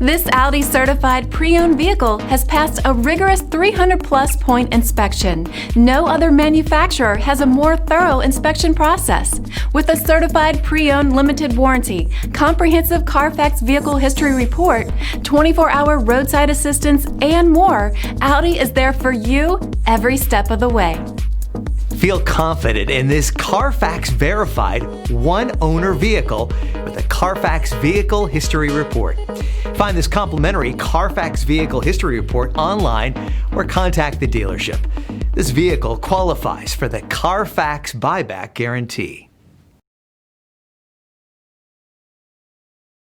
This Audi certified pre-owned vehicle has passed a rigorous 300-plus point inspection. No other manufacturer has a more thorough inspection process. With a certified pre-owned limited warranty, comprehensive CARFAX vehicle history report, 24-hour roadside assistance, and more, Audi is there for you every step of the way. Feel confident in this CARFAX verified one-owner vehicle with a CARFAX Vehicle History Report. Find this complimentary CARFAX Vehicle History Report online or contact the dealership. This vehicle qualifies for the CARFAX Buyback Guarantee.